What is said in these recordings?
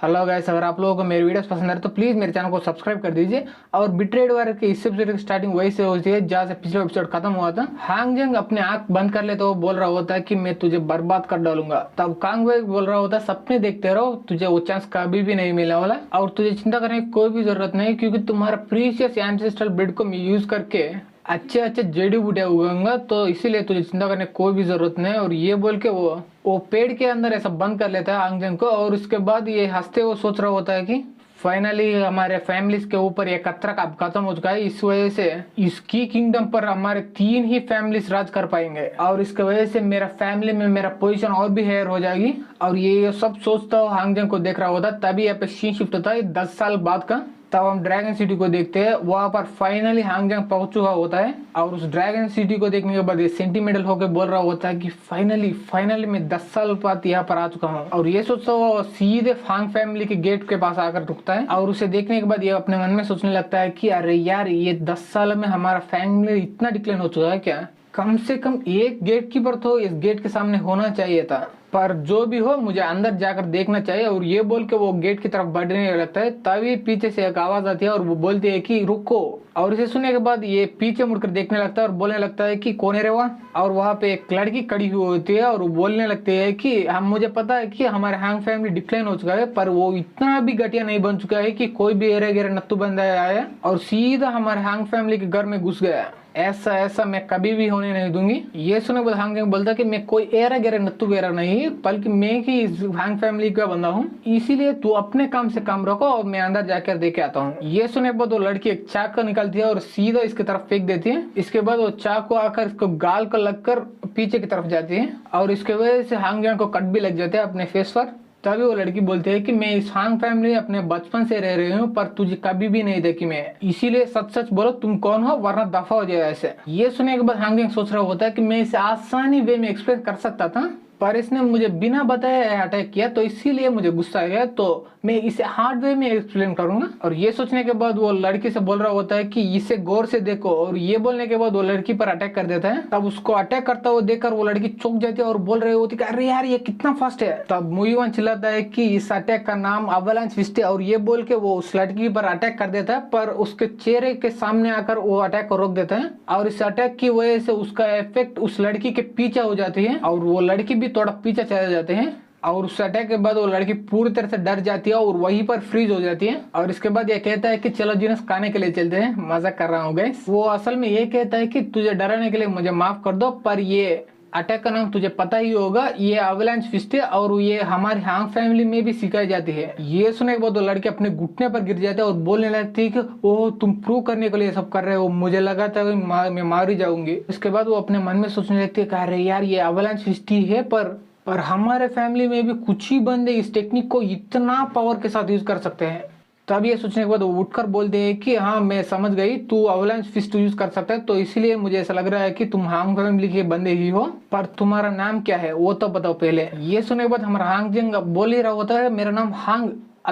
Hello guys, अगर आप लोगों को मेरी वीडियोस पसंद आ रही तो प्लीज मेरे चैनल को सब्सक्राइब कर दीजिए। और बिट्रेड वार के इस एपिसोड की स्टार्टिंग वही से होती है जहाँ से पिछले एपिसोड खत्म हुआ था। हांग जंग अपने आंख बंद कर ले तो वो बोल रहा होता है कि मैं तुझे बर्बाद कर डालूंगा। तब कांग वेई बोल रहा होता है सपने देखते रहो, तुझे वो चांस कभी भी नहीं मिलने वाला और तुझे चिंता करने की कोई भी जरूरत नहीं, क्योंकि तुम्हारा प्रीशियस एंसेस्ट्रल ब्लड को यूज करके अच्छे अच्छे जड़ी बूटियां उगाऊंगा, तो इसीलिए तुझे चिंता करने की कोई भी जरूरत नहीं। और ये बोल के वो पेड़ के अंदर ऐसा बंद कर लेता है आंगजंग को। और उसके बाद ये हंसते हुए सोच रहा होता है कि फाइनली हमारे फैमिलीज के ऊपर ये खतरा अब खत्म हो चुका है। इस वजह से इसकी किंगडम पर हमारे 3 ही फैमिलीज राज कर पाएंगे और इसके वजह से मेरा फैमिली में मेरा पोजीशन और भी हायर हो जाएगी। और ये सब सोचता हुआ हांगजंग को देख रहा होता, तभी यहाँ पे सीन शिफ्ट होता है 10 साल बाद का। तब हम ड्रैगन सिटी को देखते हैं, वहां पर फाइनली हांगजंग पहुंच चुका होता है और उस ड्रैगन सिटी को देखने के बाद ये सेंटिमेंटल होकर बोल रहा होता है कि फाइनली मैं 10 साल बाद यहाँ पर आ चुका हूँ। और ये सोचता हुआ सीधे हांग फैमिली के गेट के पास आकर रुकता है और उसे देखने के बाद ये अपने मन में सोचने लगता है कि अरे यार, ये 10 साल में हमारा फैमिली इतना डिक्लाइन हो चुका है क्या? कम से कम एक गेट कीपर तो इस गेट के सामने होना चाहिए था, पर जो भी हो मुझे अंदर जाकर देखना चाहिए। और ये बोल के वो गेट की तरफ बढ़ने लगता है, तभी पीछे से एक आवाज आती है और वो बोलती है कि रुको। और इसे सुनने के बाद ये पीछे मुड़कर देखने लगता है और बोलने लगता है कि कौन है रे वहाँ। और वहाँ पे एक लड़की खड़ी हुई होती है और वो बोलने लगती है कि हम मुझे पता है कि हमारे हांग फैमिली डिक्लाइन हो चुका है, पर वो इतना भी घटिया नहीं बन चुका है कि कोई भी एरे गेरे नत्थु बंदा आया और सीधा हमारे हांग फैमिली के घर में घुस गया। ऐसा मैं कभी भी होने नहीं दूंगी। ये सुने बाद हांग बोलता कि मैं कोई एरा गेरा नत्थु गेरा नहीं, बल्कि मैं ही इस हांग फैमिली का बंदा हूँ, इसीलिए तू अपने काम से काम रखो और मैं अंदर जाकर देके आता हूँ। ये सुने बाद वो लड़की एक चाकू निकालती है और सीधा इसकी तरफ फेंक देती है। इसके बाद वो चाकू आकर इसको गाल को लगकर पीछे की तरफ जाती है और इसके वजह से हांग को कट भी लग जाते हैं अपने फेस पर। तभी वो लड़की बोलती है कि मैं इस हांग फैमिली अपने बचपन से रह रही हूँ, पर तुझे कभी भी नहीं देखी मैं, इसीलिए सच सच बोलो तुम कौन हो, वरना दफा हो जाए ऐसे। ये सुनने के बाद हांग सोच रहा होता है कि मैं इसे आसानी वे में एक्सप्लेन कर सकता था, पर इसने मुझे बिना बताए अटैक किया, तो इसीलिए मुझे गुस्सा आ गया, तो मैं इसे हार्ड वे में एक्सप्लेन करूंगा। और ये सोचने के बाद वो लड़की से बोल रहा होता है कि इसे गौर से देखो। और ये बोलने के बाद वो लड़की पर अटैक कर देता है। तब उसको अटैक करता हुआ देखकर वो लड़की चौंक जाती है और बोल रही होती है अरे यार ये कितना फास्ट है। तब मुईवान चिल्लाता है कि इस अटैक का नाम अवलांच फिस्ट है। और ये बोल के वो उस लड़की पर अटैक कर देता है, पर उसके चेहरे के सामने आकर वो अटैक को रोक देता है। और इस अटैक की वजह से उसका इफेक्ट उस लड़की के पीछे हो जाती है और वो लड़की भी थोड़ा पीछे चले जाते हैं। और उस अटैक के बाद वो लड़की पूरी तरह से डर जाती है और वहीं पर फ्रीज हो जाती है। और इसके बाद ये कहता है कि चलो जीनस खाने के लिए चलते हैं, मजाक कर रहा हूँ गाइस। वो असल में ये कहता है कि तुझे डराने के लिए मुझे माफ कर दो, पर ये अटैक का नाम तुझे पता ही होगा, ये अवलांच फिस्ट है और ये हमारी हांग फैमिली में भी सिखाई जाती है। ये सुने के बाद वो लड़के अपने घुटने पर गिर जाते हैं और बोलने लगती है कि ओह तुम प्रूव करने के लिए सब कर रहे हो, मुझे लगा था मैं मार ही जाऊंगी। इसके बाद वो अपने मन में सोचने लगती है कि अरे यार ये अवलांच फिस्ट ही है, पर हमारे फैमिली में भी कुछ ही बंदे इस टेक्निक को इतना पावर के साथ यूज कर सकते हैं। तब ये सोचने के बाद वो उठकर बोलते हैं कि हाँ मैं समझ गई, तू अवलांच फिस्ट यूज कर सकता है, तो इसीलिए मुझे ऐसा लग रहा है कि तुम हांग फैमिली के बंदे ही हो, पर तुम्हारा नाम क्या है वो तो बताओ पहले। ये सुनने के बाद हमारा हांग जंग बोल ही रहा होता है मेरा नाम हांग।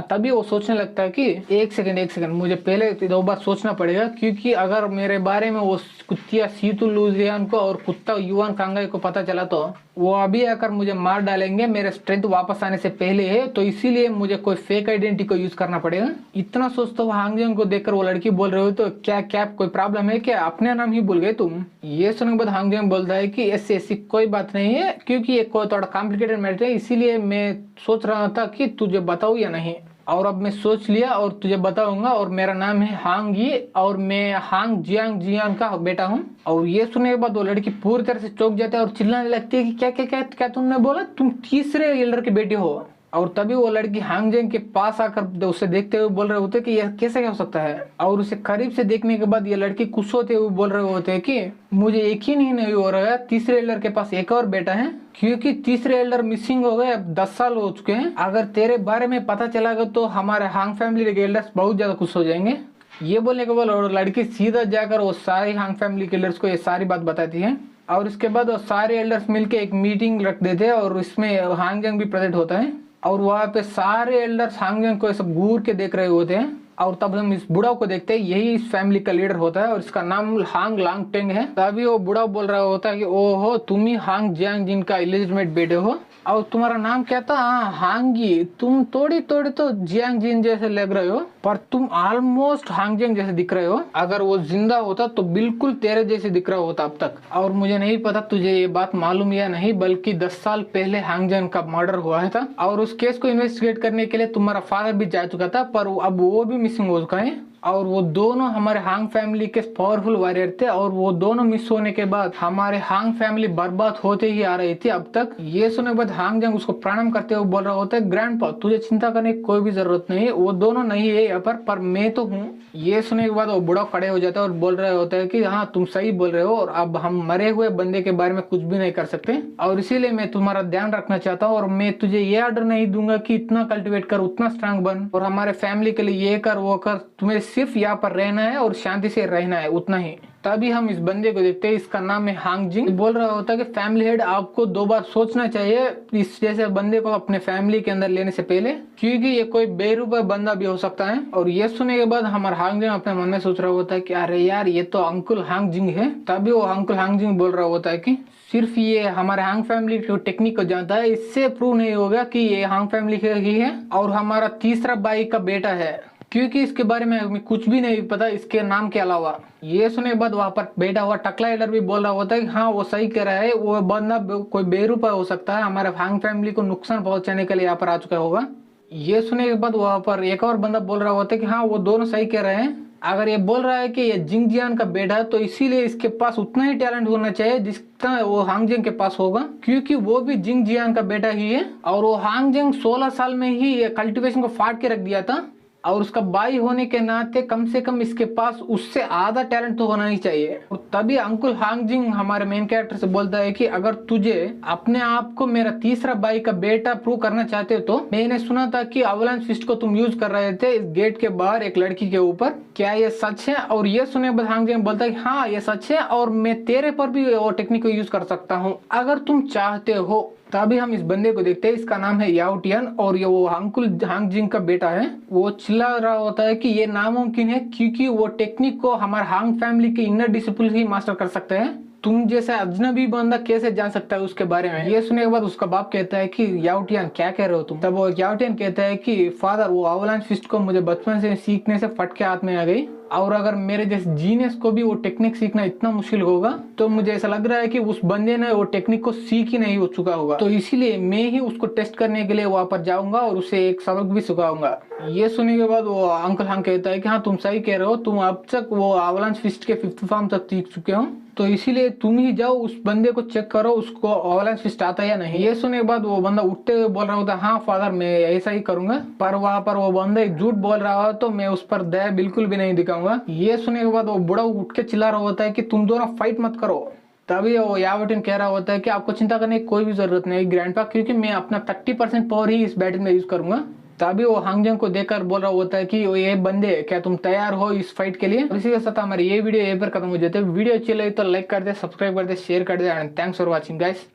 तभी वो सोचने लगता है कि एक सेकंड मुझे पहले 2 बार सोचना पड़ेगा, क्योंकि अगर मेरे बारे में वो कुत्तिया सीतू लुजियान को और कुत्ता युवान कांगाई को पता चला तो वो अभी आकर मुझे मार डालेंगे मेरे स्ट्रेंथ वापस आने से पहले है, तो इसीलिए मुझे कोई फेक आइडेंटिटी को यूज करना पड़ेगा। इतना सोचता हुआ हांग जंग को देखकर वो लड़की बोल रही हो तो क्या कोई प्रॉब्लम है क्या, अपने नाम ही भूल गए तुम? ये सुनने के बाद हांग जंग बोलता है कि ऐसी कोई बात नहीं है, क्योंकि ये कोई थोड़ा कॉम्प्लिकेटेड मैटर है, इसीलिए मैं सोच रहा था कि तुझे बताऊं या नहीं। और अब मैं सोच लिया और तुझे बताऊंगा। और मेरा नाम है हांग ये और मैं हांग जियांग का बेटा हूँ। और ये सुनने के बाद वो लड़की पूरी तरह से चौंक जाता है और चिल्लाने लगती है कि क्या क्या क्या क्या तुमने बोला, तुम तीसरे एल्डर के बेटे हो। और तभी वो लड़की हांग जंग के पास आकर उसे देखते हुए बोल रहे होते कि यह कैसे क्या हो सकता है। और उसे करीब से देखने के बाद ये लड़की खुश होते हुए बोल रहे होते हैं कि मुझे यकीन ही नहीं हो रहा है, तीसरे एल्डर के पास एक और बेटा है, क्योंकि तीसरे एल्डर मिसिंग हो गए, अब 10 साल हो चुके हैं। अगर तेरे बारे में पता चला तो हमारे हांग फैमिली के एल्डर्स बहुत ज्यादा खुश हो जाएंगे। ये बोलने के बाद लड़की सीधा जाकर वो सारी हांग फैमिली के एल्डर्स को ये सारी बात बताती है। और इसके बाद वो सारे एल्डर्स मिलकर एक मीटिंग रख देते हैं और इसमें हांग जंग भी प्रेजेंट होता है। और वहाँ पे सारे एल्डर्स हांग जंग को सब घूर के देख रहे होते हैं। और तब हम इस बुढ़ाव को देखते हैं, यही इस फैमिली का लीडर होता है और इसका नाम हांग लांगटेंग है। तभी वो बुढ़ाव बोल रहा होता है कि ओहो तुम ही हांग जियांग जिनका इलिजिटमेट बेटे हो। और तुम्हारा नाम क्या था? हाँ, हांगी। तुम थोड़ी थोड़ी तो जियांग जिन जैसे लग रहे हो, पर तुम ऑलमोस्ट हांगजेंग जैसे दिख रहे हो। अगर वो जिंदा होता तो बिल्कुल तेरे जैसे दिख रहा होता अब तक। और मुझे नहीं पता तुझे ये बात मालूम या नहीं, बल्कि 10 साल पहले हांगजेंग का मर्डर हुआ था और उस केस को इन्वेस्टिगेट करने के लिए तुम्हारा फादर भी जा चुका था, पर अब वो भी मिसिंग हो चुका है। और वो दोनों हमारे हांग फैमिली के पावरफुल वॉरियर थे, और वो दोनों मिस होने के बाद हमारे हांग फैमिली बर्बाद होते ही आ रही थी अब तक। ये सुनने के बाद हांग जंग उसको प्रणाम करते हुए बोल रहा होता है, ग्रैंडपा तुझे चिंता करने की कोई भी जरूरत नहीं है, वो दोनों नहीं है यहाँ पर मैं तो हूँ। ये सुनने के बाद वो बूढ़ा खड़े हो जाता है और बोल रहे होता है कि हाँ तुम सही बोल रहे हो, और अब हम मरे हुए बंदे के बारे में कुछ भी नहीं कर सकते, और इसीलिए मैं तुम्हारा ध्यान रखना चाहता हूँ। और मैं तुझे ये ऑर्डर नहीं दूंगा कि इतना कल्टिवेट कर, उतना स्ट्रांग बन, और हमारे फैमिली के लिए ये कर वो कर। तुम्हें सिर्फ यहाँ पर रहना है और शांति से रहना है, उतना ही। तभी हम इस बंदे को देखते हैं, इसका नाम है हांग जिंग। बोल रहा होता है कि फैमिली हेड आपको 2 बार सोचना चाहिए इस जैसे बंदे को अपने फैमिली के अंदर लेने से पहले, क्योंकि ये कोई बेरुपा बंदा भी हो सकता है। और ये सुनने के बाद हमारा हांग जिंग अपने मन में सोच रहा होता है कि अरे यार ये तो अंकुल हांग जिंग है। तभी वो अंकुल हांग जिंग बोल रहा होता है कि सिर्फ ये हमारे हांग फैमिली की टेक्निक को जानता है, इससे प्रूव नहीं होगा कि ये हांग फैमिली ही है और हमारा तीसरा भाई का बेटा है, क्योंकि इसके बारे में हमें कुछ भी नहीं पता इसके नाम के अलावा। ये सुनने के बाद वहां पर बैठा हुआ टकला एडर भी बोल रहा होता है कि हाँ वो सही कह रहा है, वो बंदा कोई बेरुपा हो सकता है, हमारे हांग फैमिली को नुकसान पहुंचाने के लिए यहाँ पर आ चुका होगा। ये सुनने के बाद वहां पर एक और बंदा बोल रहा होता है कि हाँ वो दोनों सही कह रहे हैं। अगर ये बोल रहा है कि ये जिंग जियान का बेटा है, तो इसीलिए इसके पास उतना ही टैलेंट होना चाहिए जितना वो हांग जिंग के पास होगा, क्योंकि वो भी जिंग जियान का बेटा ही है। और वो हांग जिंग 16 साल में ही ये कल्टीवेशन को फाड़ के रख दिया था, और उसका भाई होने के नाते कम से कम इसके पास उससे आधा टैलेंट तो होना ही चाहिए। और तभी अंकुल हांग जिंग हमारे मेन कैरेक्टर से बोलता है कि अगर तुझे अपने आप को मेरा तीसरा भाई का बेटा प्रूव करना चाहते हो, तो मैंने सुना था कि अवलांच फिस्ट को तुम यूज कर रहे थे इस गेट के बाहर एक लड़की के ऊपर, क्या ये सच है? और ये सुने बाद हांग जिंग बोलता है कि हाँ ये सच है, और मैं तेरे पर भी वो टेक्निक को यूज कर सकता हूँ अगर तुम चाहते हो। तभी हम इस बंदे को देखते हैं, इसका नाम है याओ टियन, और ये वो अंकुल हांग जिंग का बेटा है। वो चिल्ला रहा होता है कि ये नामुमकिन है, क्योंकि वो टेक्निक को हमारे हांग फैमिली के इनर डिसिप्लिन ही मास्टर कर सकते हैं, तुम जैसा अजनबी बंदा कैसे जान सकता है उसके बारे में। ये सुनने के बाद उसका बाप कहता है कि याओ टियन क्या कह रहे हो तुम? तब वो याओ टियन कहता है कि फादर वो अवलांच फिस्ट को मुझे बचपन से सीखने से फटके हाथ में आ गई, और अगर मेरे जैसे जीनियस को भी वो टेक्निक सीखना इतना मुश्किल होगा, तो मुझे ऐसा लग रहा है कि उस बंदे ने वो टेक्निक को सीख ही नहीं हो चुका होगा, तो इसीलिए मैं ही उसको टेस्ट करने के लिए वहां पर जाऊंगा और उसे एक सबक भी सिखाऊंगा। ये सुनने के बाद वो अंकल हांग कहता है कि हाँ तुम सही कह रहे हो, तुम अब तक वो अवलांच फिस्ट के 5th फॉर्म तक सीख चुके हो, तो इसीलिए तुम ही जाओ उस बंदे को चेक करो उसको अवलांच फिस्ट आता है या नहीं। ये सुनने के बाद वो बंदा उठते हुए बोल रहा होता है, हाँ फादर मैं ऐसा ही करूंगा, पर वहां पर वो बंदा झूठ बोल रहा हो तो मैं उस पर दया बिल्कुल भी नहीं दिखाऊंगा। ये सुनने के बाद वो बुढ़ा उठ के चिल्ला रहा होता है कि तुम दोनों फाइट मत करो। तभी वो यावटिन कह रहा होता है कि आपको चिंता करने की कोई भी जरूरत नहीं ग्रैंडपा, क्योंकि मैं अपना 30% पावर ही इस बैटल में यूज करूंगा। तभी वो हांग जंग को देखकर बोल रहा होता है कि ये बंदे क्या तुम तैयार हो इस फाइट के लिए? इसी के साथ हमारी ये वीडियो यहीं पर खत्म हो जाती है। वीडियो अच्छी लगी तो लाइक कर दे, सब्सक्राइब कर दे, शेयर कर दे, and thanks for watching guys.